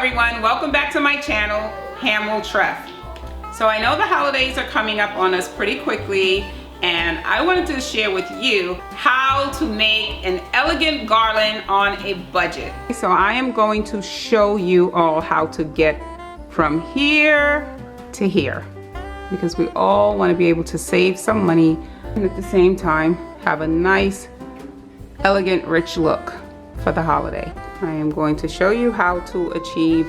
everyone, welcome back to my channel, Hamwiltref. So I know the holidays are coming up on us pretty quickly, and I wanted to share with you how to make an elegant garland on a budget. So I am going to show you all how to get from here to here, because we all want to be able to save some money and at the same time have a nice, elegant, rich look for the holiday. I am going to show you how to achieve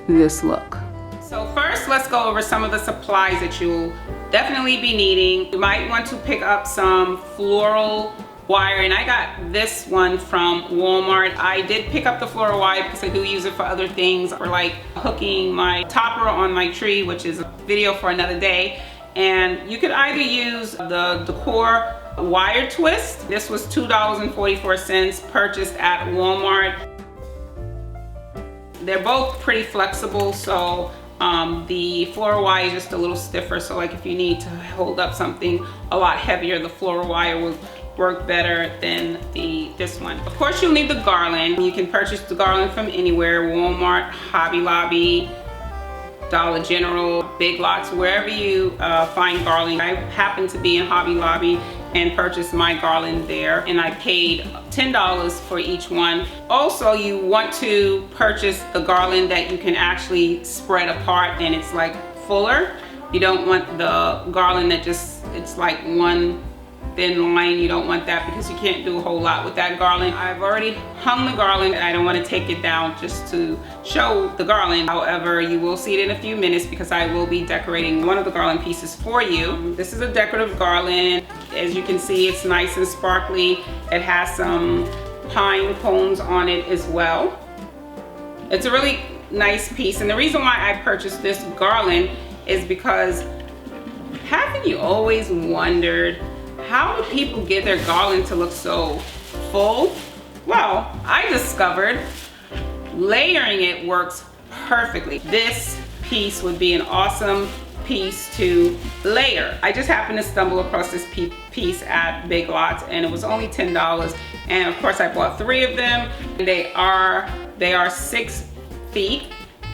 this look. So first, let's go over some of the supplies that you'll definitely be needing. You might want to pick up some floral wire, and I got this one from Walmart. I did pick up the floral wire because I do use it for other things, or like hooking my topper on my tree, which is a video for another day. And you could either use the Decor wire twist. This was $2.44, purchased at Walmart. They're both pretty flexible, so the floral wire is just a little stiffer, so like if you need to hold up something a lot heavier, the floral wire will work better than this one. Of course, you'll need the garland. You can purchase the garland from anywhere: Walmart, Hobby Lobby, Dollar General, Big Lots, wherever you find garland. I happen to be in Hobby Lobby and purchased my garland there, and I paid $10 for each one. Also, you want to purchase the garland that you can actually spread apart and it's like fuller. You don't want the garland that it's like one thin line. You don't want that because you can't do a whole lot with that garland. I've already hung the garland. I don't want to take it down just to show the garland. However, you will see it in a few minutes because I will be decorating one of the garland pieces for you. This is a decorative garland. As you can see, it's nice and sparkly. It has some pine cones on it as well. It's a really nice piece, and the reason why I purchased this garland is because, haven't you always wondered, how do people get their garland to look so full? Well, I discovered layering it works perfectly. This piece would be an awesome piece to layer. I just happened to stumble across this piece at Big Lots, and it was only $10. And of course, I bought 3 of them. They are 6 feet,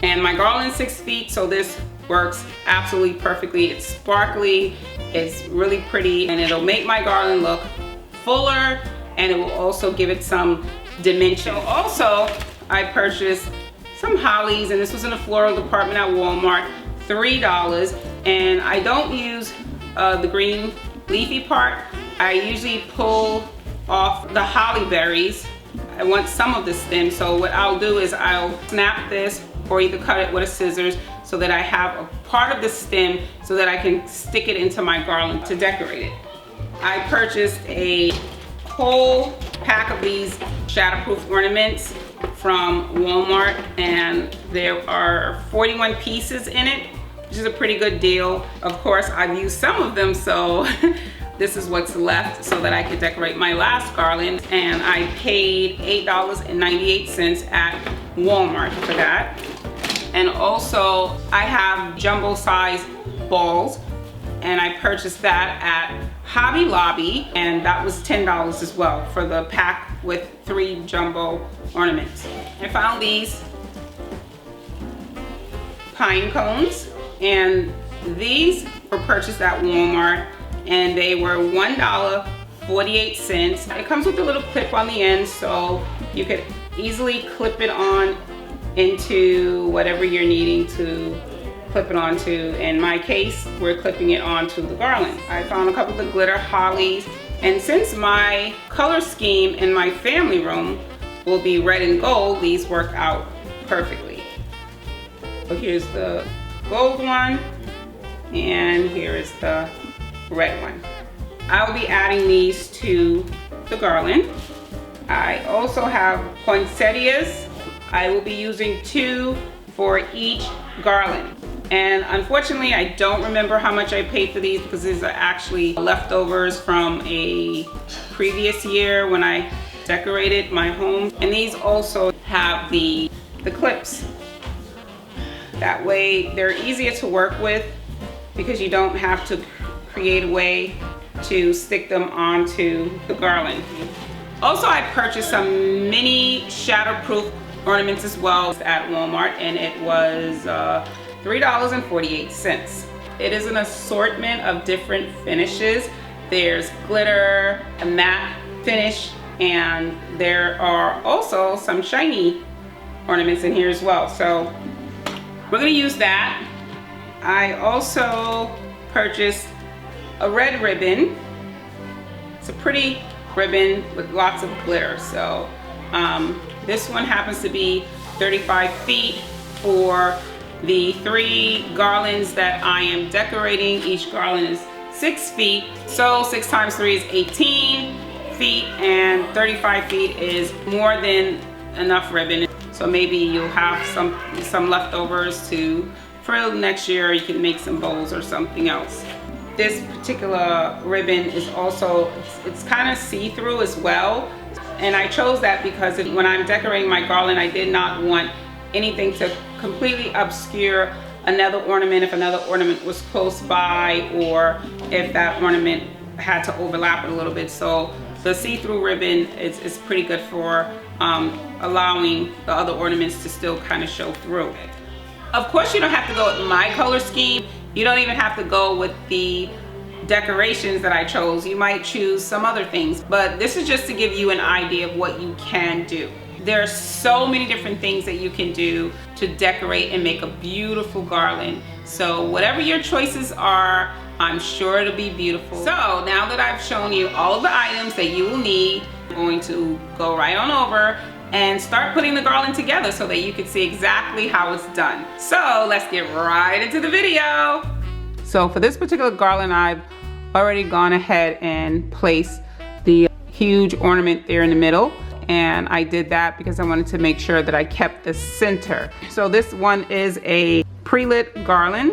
and my garland's 6 feet, so this works absolutely perfectly. It's sparkly, it's really pretty, and it'll make my garland look fuller, and it will also give it some dimension. So also, I purchased some hollies, and this was in the floral department at Walmart, $3. And I don't use the green leafy part. I usually pull off the holly berries. I want some of the stem, so what I'll do is I'll snap this or either cut it with a scissors so that I have a part of the stem so that I can stick it into my garland to decorate it. I purchased a whole pack of these shatterproof ornaments from Walmart, and there are 41 pieces in it, which is a pretty good deal. Of course, I've used some of them, so this is what's left so that I could decorate my last garland, and I paid $8.98 at Walmart for that. And also, I have jumbo size balls, and I purchased that at Hobby Lobby, and that was $10 as well for the pack with 3 jumbo ornaments. I found these pine cones, and these were purchased at Walmart, and they were $1.48. It comes with a little clip on the end, so you could easily clip it on into whatever you're needing to clip it onto. In my case, we're clipping it onto the garland. I found a couple of the glitter hollies, and since my color scheme in my family room will be red and gold, these work out perfectly. So here's the gold one, and here is the red one. I'll be adding these to the garland. I also have poinsettias. I will be using 2 for each garland. And unfortunately, I don't remember how much I paid for these because these are actually leftovers from a previous year when I decorated my home. And these also have the clips. That way they're easier to work with because you don't have to create a way to stick them onto the garland. Also, I purchased some mini shatterproof ornaments as well at Walmart, and it was $3.48. It is an assortment of different finishes. There's glitter, a matte finish, and there are also some shiny ornaments in here as well. So we're gonna use that. I also purchased a red ribbon. It's a pretty ribbon with lots of glitter. So this one happens to be 35 feet for the 3 garlands that I am decorating. Each garland is 6 feet. So 6 times 3 is 18 feet, and 35 feet is more than enough ribbon. So maybe you'll have some leftovers for next year. You can make some bowls or something else. This particular ribbon is also, it's kind of see-through as well. And I chose that because when I'm decorating my garland, I did not want anything to completely obscure another ornament if another ornament was close by, or if that ornament had to overlap it a little bit. So the see-through ribbon is pretty good for allowing the other ornaments to still kind of show through. Of course, you don't have to go with my color scheme. You don't even have to go with the decorations that I chose. You might choose some other things, but this is just to give you an idea of what you can do. There are so many different things that you can do to decorate and make a beautiful garland. So whatever your choices are, I'm sure it'll be beautiful. So now that I've shown you all of the items that you will need, I'm going to go right on over and start putting the garland together so that you can see exactly how it's done. So let's get right into the video. So for this particular garland, I've already gone ahead and placed the huge ornament there in the middle. And I did that because I wanted to make sure that I kept the center. So this one is a pre-lit garland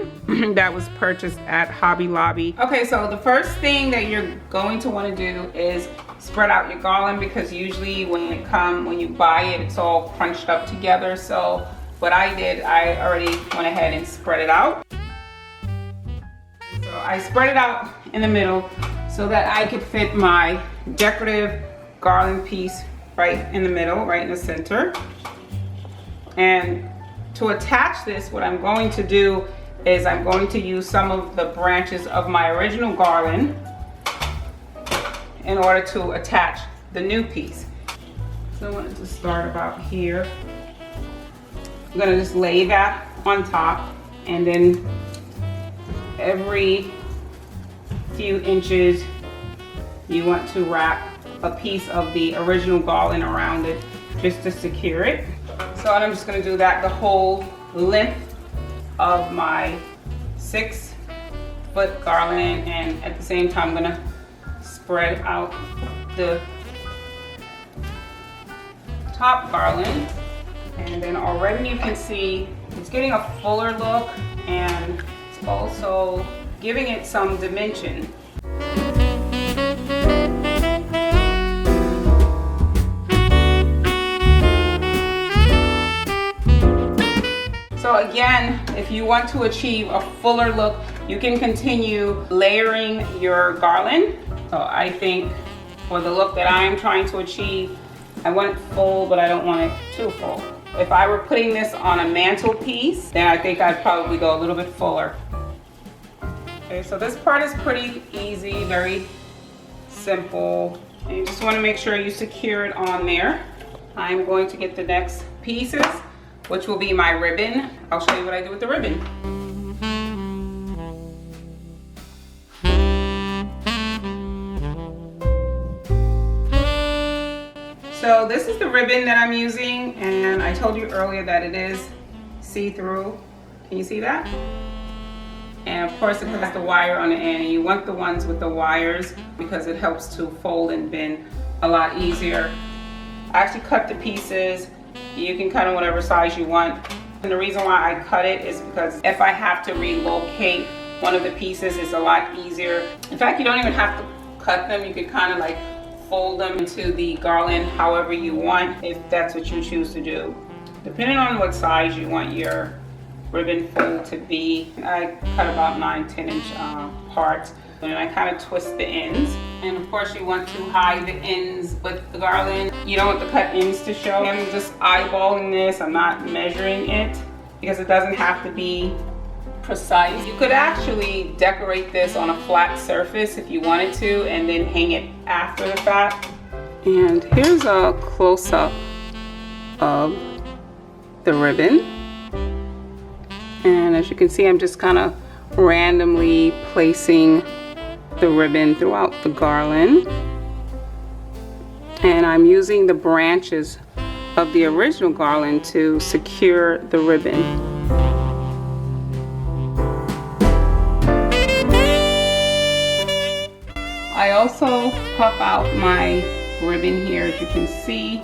that was purchased at Hobby Lobby. Okay, so the first thing that you're going to want to do is spread out your garland, because usually when you buy it, it's all crunched up together. So what I did, I already went ahead and spread it out. So I spread it out in the middle so that I could fit my decorative garland piece right in the middle, right in the center. And to attach this, what I'm going to do is I'm going to use some of the branches of my original garland in order to attach the new piece. So I wanted to start about here. I'm gonna just lay that on top, and then every few inches you want to wrap a piece of the original garland around it just to secure it. So I'm just going to do that the whole length of my 6-foot garland, and at the same time I'm going to spread out the top garland. And then already you can see it's getting a fuller look, and it's also giving it some dimension. So again, if you want to achieve a fuller look, you can continue layering your garland. So I think for the look that I'm trying to achieve, I want it full, but I don't want it too full. If I were putting this on a mantelpiece, then I think I'd probably go a little bit fuller. Okay, so this part is pretty easy, very simple. And you just want to make sure you secure it on there. I'm going to get the next pieces, which will be my ribbon. I'll show you what I do with the ribbon. So this is the ribbon that I'm using, and I told you earlier that it is see-through. Can you see that? And of course it has the wire on the end, and you want the ones with the wires because it helps to fold and bend a lot easier. I actually cut the pieces. You can cut them whatever size you want. And the reason why I cut it is because if I have to relocate one of the pieces, it's a lot easier. In fact, you don't even have to cut them. You can kind of like fold them into the garland however you want, if that's what you choose to do. Depending on what size you want your ribbon fold to be, I cut about 9-10 inch parts, and I kind of twist the ends, And of course you want to hide the ends with the garland. You don't want the cut ends to show. I'm just eyeballing this. I'm not measuring it because it doesn't have to be precise. You could actually decorate this on a flat surface if you wanted to and then hang it after the fact. And here's a close-up of the ribbon. And as you can see, I'm just kind of randomly placing the ribbon throughout the garland. And I'm using the branches of the original garland to secure the ribbon. I also puff out my ribbon here, as you can see.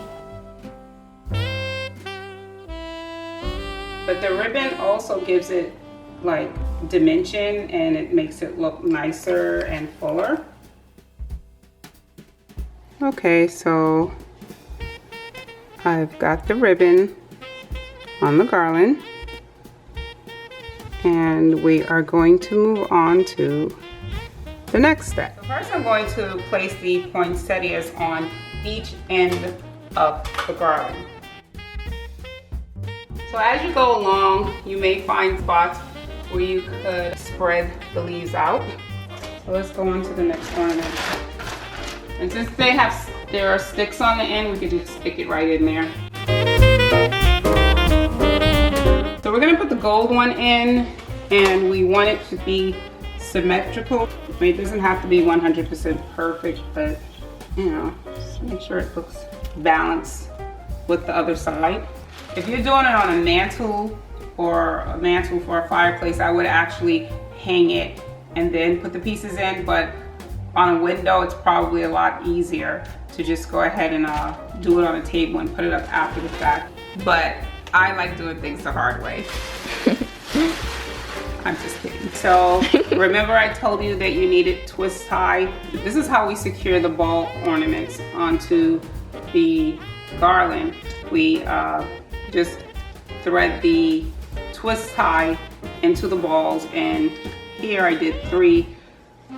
But the ribbon also gives it like dimension and it makes it look nicer and fuller. Okay, so I've got the ribbon on the garland and we are going to move on to the next step. So first I'm going to place the poinsettias on each end of the garland. So as you go along, you may find spots where you could spread the leaves out. So let's go on to the next ornament. And since there are sticks on the end, we could just stick it right in there. So we're gonna put the gold one in, and we want it to be symmetrical. I mean, it doesn't have to be 100% perfect, but you know, just make sure it looks balanced with the other side. If you're doing it on a mantle or a mantle for a fireplace, I would actually hang it and then put the pieces in, but on a window, it's probably a lot easier to just go ahead and do it on a table and put it up after the fact. But I like doing things the hard way. I'm just kidding. So remember I told you that you needed twist tie? This is how we secure the ball ornaments onto the garland. We just thread the twist tie into the balls, and here I did 3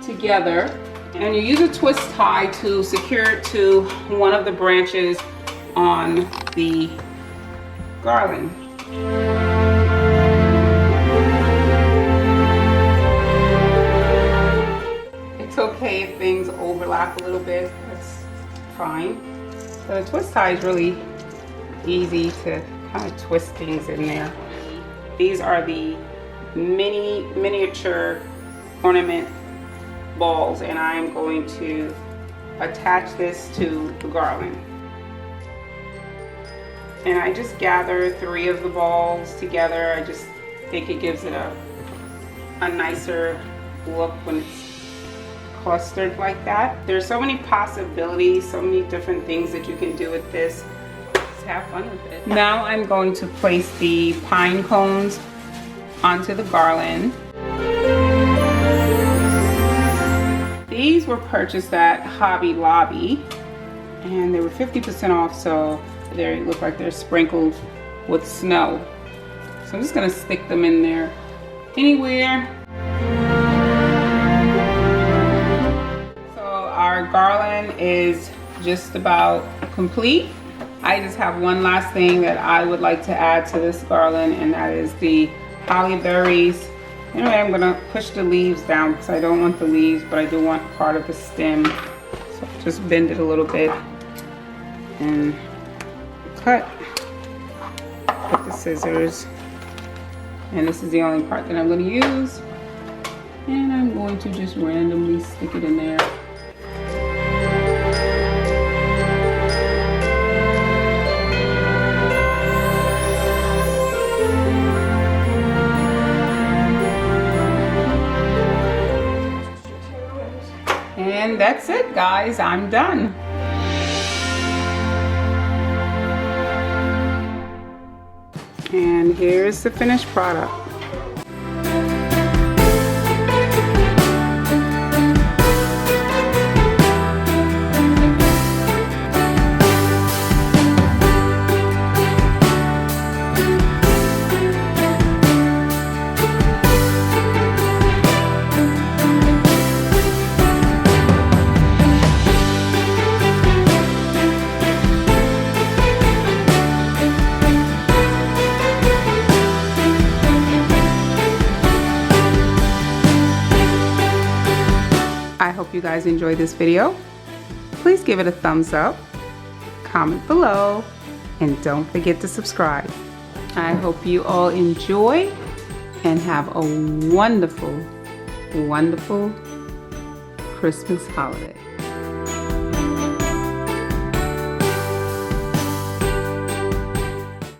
together. And you use a twist tie to secure it to one of the branches on the garland. It's okay if things overlap a little bit, that's fine. So the twist tie is really easy to kind of twist things in there. These are the miniature ornament balls, and I'm going to attach this to the garland. And I just gather 3 of the balls together. I just think it gives it a nicer look when it's clustered like that. There's so many possibilities, so many different things that you can do with this. Have fun with it. Now I'm going to place the pine cones onto the garland. These were purchased at Hobby Lobby and they were 50% off, so they look like they're sprinkled with snow. So I'm just gonna stick them in there anywhere. So our garland is just about complete. I just have one last thing that I would like to add to this garland, and that is the holly berries. Anyway, I'm gonna push the leaves down because I don't want the leaves, but I do want part of the stem. So just bend it a little bit and cut with the scissors. And this is the only part that I'm gonna use. And I'm going to just randomly stick it in there. And that's it, guys. I'm done. And here's the finished product. hope you guys enjoyed this video. Please give it a thumbs up, comment below, and don't forget to subscribe. I hope you all enjoy and have a wonderful, wonderful Christmas holiday.